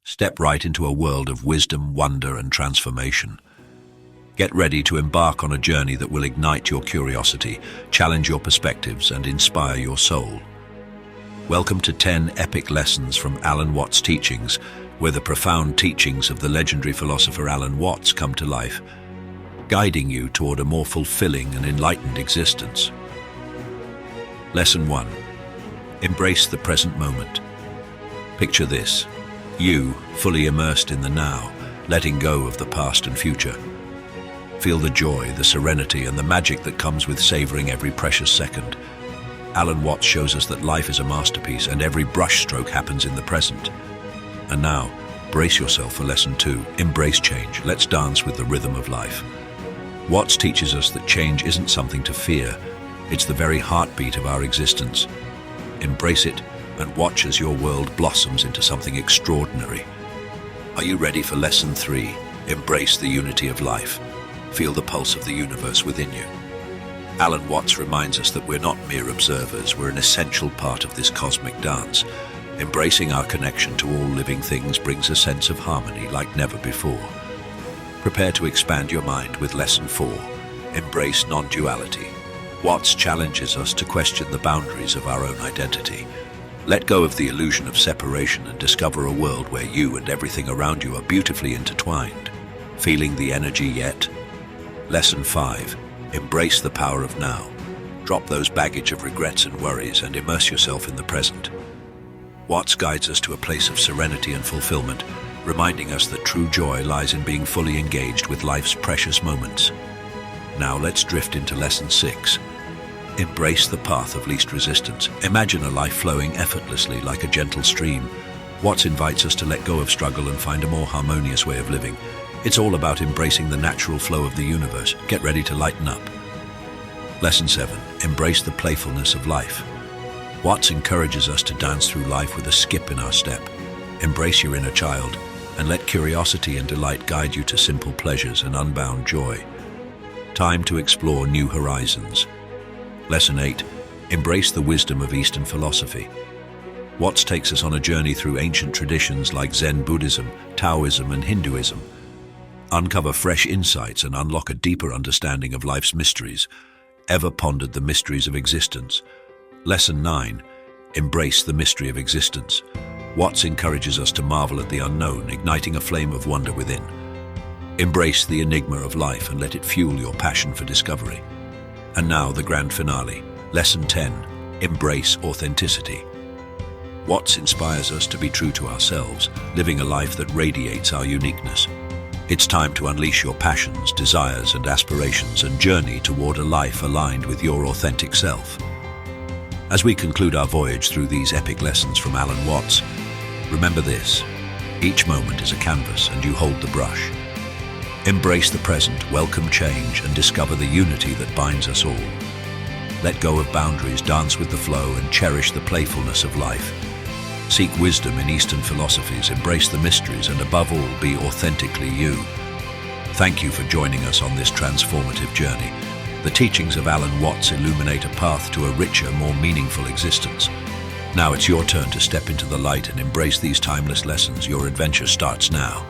Step right into a world of wisdom, wonder, and transformation. Get ready to embark on a journey that will ignite your curiosity, challenge your perspectives, and inspire your soul. Welcome to 10 epic lessons from Alan Watts' teachings, where the profound teachings of the legendary philosopher Alan Watts come to life, guiding you toward a more fulfilling and enlightened existence. Lesson 1. Embrace the present moment. Picture this: you, fully immersed in the now, letting go of the past and future. Feel the joy, the serenity, and the magic that comes with savoring every precious second. Alan Watts shows us that life is a masterpiece and every brushstroke happens in the present. And now, brace yourself for lesson 2, embrace change. Let's dance with the rhythm of life. Watts teaches us that change isn't something to fear, it's the very heartbeat of our existence. Embrace it and watch as your world blossoms into something extraordinary. Are you ready for lesson 3? Embrace the unity of life. Feel the pulse of the universe within you. Alan Watts reminds us that we're not mere observers, we're an essential part of this cosmic dance. Embracing our connection to all living things brings a sense of harmony like never before. Prepare to expand your mind with lesson 4, embrace non-duality. Watts challenges us to question the boundaries of our own identity. Let go of the illusion of separation and discover a world where you and everything around you are beautifully intertwined. Feeling the energy yet? Lesson 5. Embrace the power of now. Drop those baggage of regrets and worries and immerse yourself in the present. Watts guides us to a place of serenity and fulfillment, reminding us that true joy lies in being fully engaged with life's precious moments. Now let's drift into lesson 6. Embrace the path of least resistance. Imagine a life flowing effortlessly like a gentle stream. Watts invites us to let go of struggle and find a more harmonious way of living. It's all about embracing the natural flow of the universe. Get ready to lighten up. Lesson 7. Embrace the playfulness of life. Watts encourages us to dance through life with a skip in our step. Embrace your inner child and let curiosity and delight guide you to simple pleasures and unbound joy. Time to explore new horizons. Lesson 8. Embrace the wisdom of Eastern philosophy. Watts takes us on a journey through ancient traditions like Zen Buddhism, Taoism, and Hinduism. Uncover fresh insights and unlock a deeper understanding of life's mysteries. Ever pondered the mysteries of existence? Lesson 9. Embrace the mystery of existence. Watts encourages us to marvel at the unknown, igniting a flame of wonder within. Embrace the enigma of life and let it fuel your passion for discovery. And now the grand finale. Lesson 10. Embrace authenticity. Watts inspires us to be true to ourselves, living a life that radiates our uniqueness. It's time to unleash your passions, desires, and aspirations and journey toward a life aligned with your authentic self. As we conclude our voyage through these epic lessons from Alan Watts, remember this: each moment is a canvas and you hold the brush. Embrace the present, welcome change, and discover the unity that binds us all. Let go of boundaries, dance with the flow, and cherish the playfulness of life. Seek wisdom in Eastern philosophies, embrace the mysteries, and above all, be authentically you. Thank you for joining us on this transformative journey. The teachings of Alan Watts illuminate a path to a richer, more meaningful existence. Now it's your turn to step into the light and embrace these timeless lessons. Your adventure starts now.